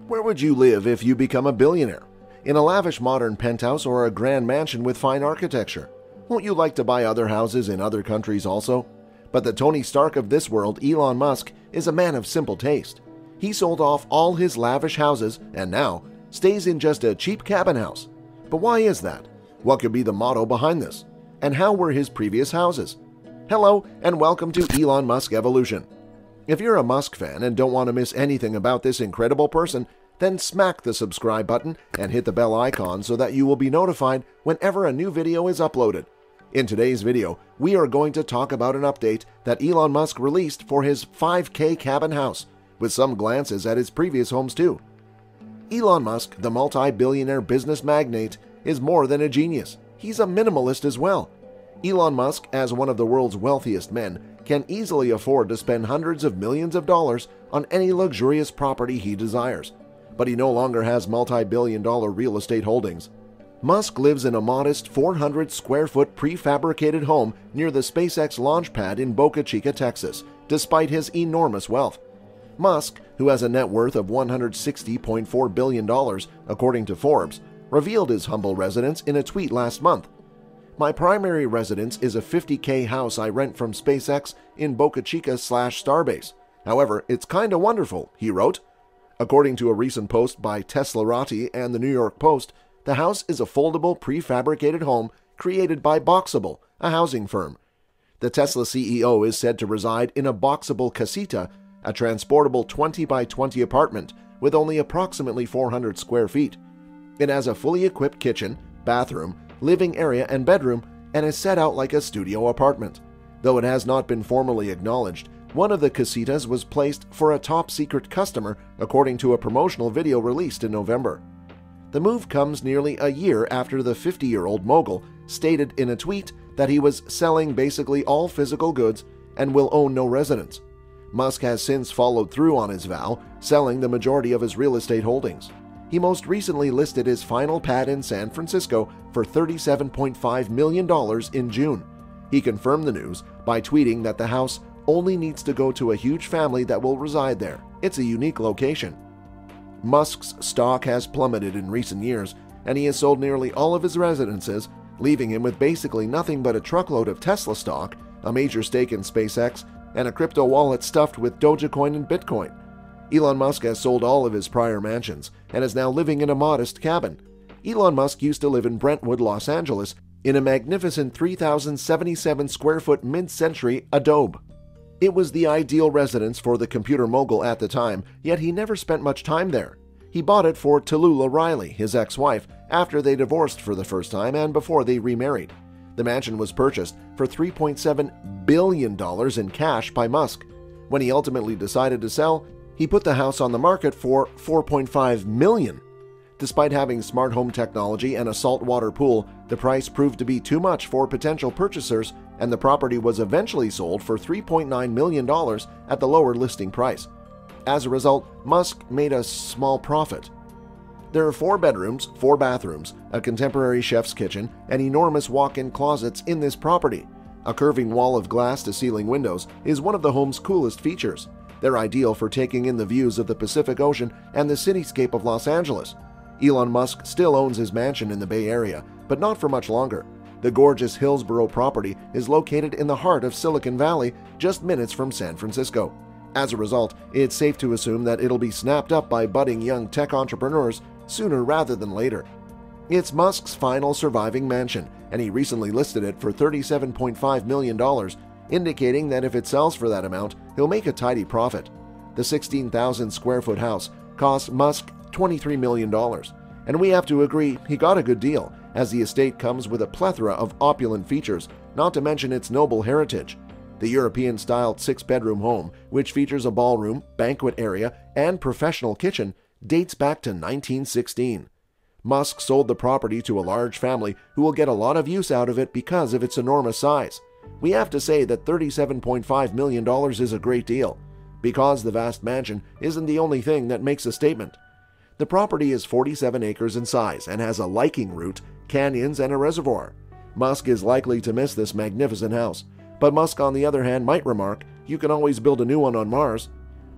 Where would you live if you become a billionaire? In a lavish modern penthouse or a grand mansion with fine architecture? Won't you like to buy other houses in other countries also? But the Tony Stark of this world, Elon Musk, is a man of simple taste. He sold off all his lavish houses and now stays in just a cheap cabin house. But why is that? What could be the motto behind this? And how were his previous houses? Hello and welcome to Elon Musk Evolution. If you're a Musk fan and don't want to miss anything about this incredible person, then smack the subscribe button and hit the bell icon so that you will be notified whenever a new video is uploaded. In today's video, we are going to talk about an update that Elon Musk released for his 5K cabin house, with some glances at his previous homes too. Elon Musk, the multi-billionaire business magnate, is more than a genius. He's a minimalist as well. Elon Musk, as one of the world's wealthiest men, can easily afford to spend hundreds of millions of dollars on any luxurious property he desires. But he no longer has multi-billion-dollar real estate holdings. Musk lives in a modest 400-square-foot prefabricated home near the SpaceX launch pad in Boca Chica, Texas, despite his enormous wealth. Musk, who has a net worth of $160.4 billion, according to Forbes, revealed his humble residence in a tweet last month. "My primary residence is a 50K house I rent from SpaceX in Boca Chica/Starbase. However, it's kinda wonderful," he wrote. According to a recent post by Teslarati and the New York Post, the house is a foldable prefabricated home created by Boxable, a housing firm. The Tesla CEO is said to reside in a Boxable casita, a transportable 20 by 20 apartment with only approximately 400 square feet. It has a fully equipped kitchen, bathroom, living area, and bedroom, and is set out like a studio apartment. Though it has not been formally acknowledged, one of the casitas was placed for a top-secret customer, according to a promotional video released in November. The move comes nearly a year after the 50-year-old mogul stated in a tweet that he was selling basically all physical goods and will own no residence. Musk has since followed through on his vow, selling the majority of his real estate holdings. He most recently listed his final pad in San Francisco for $37.5 million in June. He confirmed the news by tweeting that the house only needs to go to a huge family that will reside there. It's a unique location. Musk's stock has plummeted in recent years, and he has sold nearly all of his residences, leaving him with basically nothing but a truckload of Tesla stock, a major stake in SpaceX, and a crypto wallet stuffed with Dogecoin and Bitcoin. Elon Musk has sold all of his prior mansions and is now living in a modest cabin. Elon Musk used to live in Brentwood, Los Angeles, in a magnificent 3,077 square foot mid-century adobe. It was the ideal residence for the computer mogul at the time, yet he never spent much time there. He bought it for Tallulah Riley, his ex-wife, after they divorced for the first time and before they remarried. The mansion was purchased for $3.7 billion in cash by Musk. When he ultimately decided to sell, he put the house on the market for $4.5 million. Despite having smart home technology and a saltwater pool, the price proved to be too much for potential purchasers, and the property was eventually sold for $3.9 million at the lower listing price. As a result, Musk made a small profit. There are 4 bedrooms, 4 bathrooms, a contemporary chef's kitchen, and enormous walk-in closets in this property. A curving wall of glass-to-ceiling windows is one of the home's coolest features. They're ideal for taking in the views of the Pacific Ocean and the cityscape of Los Angeles. Elon Musk still owns his mansion in the Bay Area, but not for much longer. The gorgeous Hillsborough property is located in the heart of Silicon Valley, just minutes from San Francisco. As a result, it's safe to assume that it'll be snapped up by budding young tech entrepreneurs sooner rather than later. It's Musk's final surviving mansion, and he recently listed it for $37.5 million, indicating that if it sells for that amount, he'll make a tidy profit. The 16,000 square foot house cost Musk $23 million, and we have to agree he got a good deal, as the estate comes with a plethora of opulent features, not to mention its noble heritage. The European-styled 6-bedroom home, which features a ballroom, banquet area, and professional kitchen, dates back to 1916. Musk sold the property to a large family who will get a lot of use out of it because of its enormous size. We have to say that $37.5 million is a great deal, because the vast mansion isn't the only thing that makes a statement. The property is 47 acres in size and has a liking route, canyons, and a reservoir. Musk is likely to miss this magnificent house, but Musk on the other hand might remark, "You can always build a new one on Mars."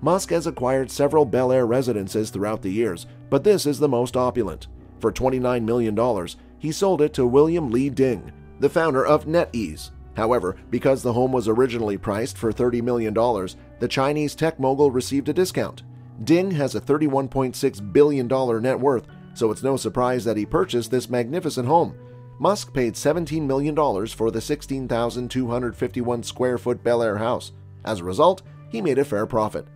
Musk has acquired several Bel Air residences throughout the years, but this is the most opulent. For $29 million, he sold it to William Lee Ding, the founder of NetEase. However, because the home was originally priced for $30 million, the Chinese tech mogul received a discount. Ding has a $31.6 billion net worth, so it's no surprise that he purchased this magnificent home. Musk paid $17 million for the 16,251 square foot Bel Air house. As a result, he made a fair profit.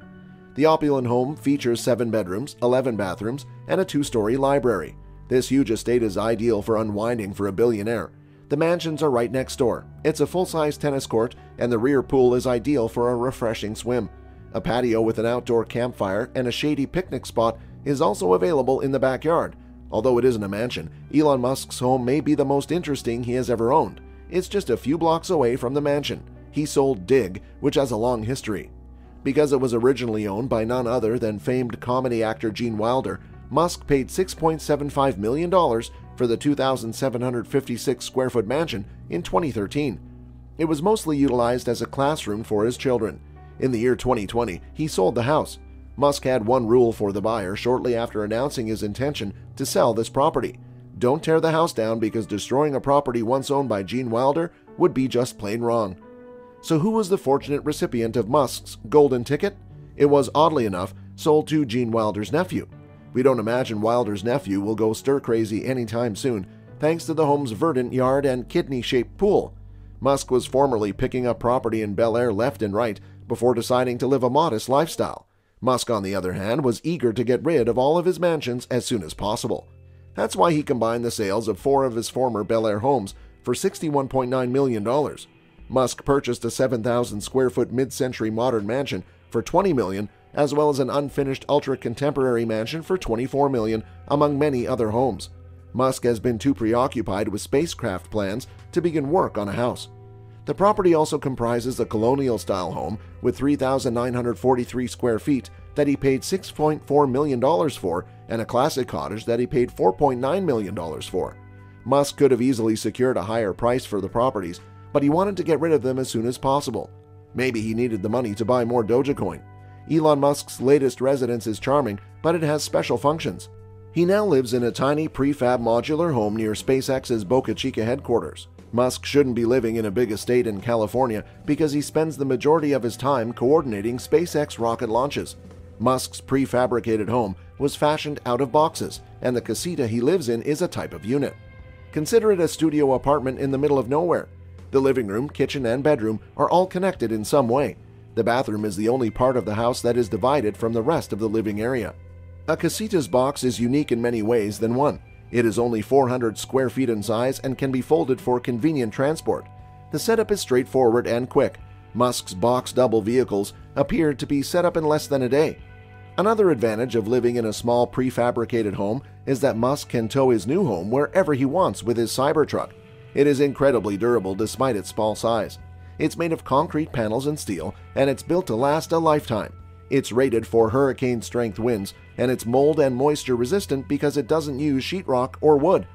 The opulent home features 7 bedrooms, 11 bathrooms, and a 2-story library. This huge estate is ideal for unwinding for a billionaire. The mansions are right next door. It's a full-size tennis court, and the rear pool is ideal for a refreshing swim. A patio with an outdoor campfire and a shady picnic spot is also available in the backyard. Although it isn't a mansion, Elon Musk's home may be the most interesting he has ever owned. It's just a few blocks away from the mansion. He sold Dig, which has a long history. Because it was originally owned by none other than famed comedy actor Gene Wilder, Musk paid $6.75 million for the 2,756 square foot mansion in 2013. It was mostly utilized as a classroom for his children. In the year 2020, he sold the house. Musk had one rule for the buyer shortly after announcing his intention to sell this property. Don't tear the house down, because destroying a property once owned by Gene Wilder would be just plain wrong. So who was the fortunate recipient of Musk's golden ticket? It was, oddly enough, sold to Gene Wilder's nephew. We don't imagine Wilder's nephew will go stir-crazy anytime soon, thanks to the home's verdant yard and kidney-shaped pool. Musk was formerly picking up property in Bel Air left and right before deciding to live a modest lifestyle. Musk, on the other hand, was eager to get rid of all of his mansions as soon as possible. That's why he combined the sales of 4 of his former Bel Air homes for $61.9 million. Musk purchased a 7,000 square foot mid-century modern mansion for $20 million, as well as an unfinished ultra-contemporary mansion for $24 million, among many other homes. Musk has been too preoccupied with spacecraft plans to begin work on a house. The property also comprises a colonial-style home with 3,943 square feet that he paid $6.4 million for, and a classic cottage that he paid $4.9 million for. Musk could have easily secured a higher price for the properties, but he wanted to get rid of them as soon as possible. Maybe he needed the money to buy more Dogecoin. Elon Musk's latest residence is charming, but it has special functions. He now lives in a tiny prefab modular home near SpaceX's Boca Chica headquarters. Musk shouldn't be living in a big estate in California because he spends the majority of his time coordinating SpaceX rocket launches. Musk's prefabricated home was fashioned out of boxes, and the casita he lives in is a type of unit. Consider it a studio apartment in the middle of nowhere. The living room, kitchen, and bedroom are all connected in some way. The bathroom is the only part of the house that is divided from the rest of the living area. A casita's box is unique in many ways than one. It is only 400 square feet in size and can be folded for convenient transport. The setup is straightforward and quick. Musk's box double vehicles appear to be set up in less than a day. Another advantage of living in a small prefabricated home is that Musk can tow his new home wherever he wants with his Cybertruck. It is incredibly durable despite its small size. It's made of concrete panels and steel, and it's built to last a lifetime. It's rated for hurricane-strength winds, and it's mold and moisture resistant because it doesn't use sheetrock or wood.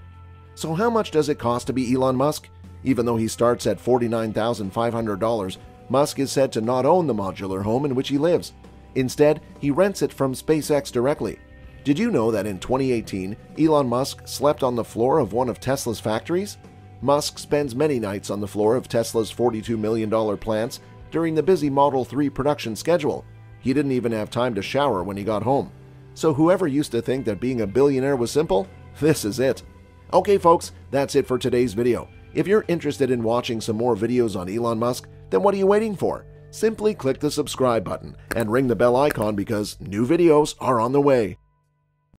So how much does it cost to be Elon Musk? Even though he starts at $49,500, Musk is said to not own the modular home in which he lives. Instead, he rents it from SpaceX directly. Did you know that in 2018, Elon Musk slept on the floor of one of Tesla's factories? Musk spends many nights on the floor of Tesla's $42 million plants during the busy Model 3 production schedule. He didn't even have time to shower when he got home. So whoever used to think that being a billionaire was simple, this is it. Okay folks, that's it for today's video. If you're interested in watching some more videos on Elon Musk, then what are you waiting for? Simply click the subscribe button and ring the bell icon because new videos are on the way.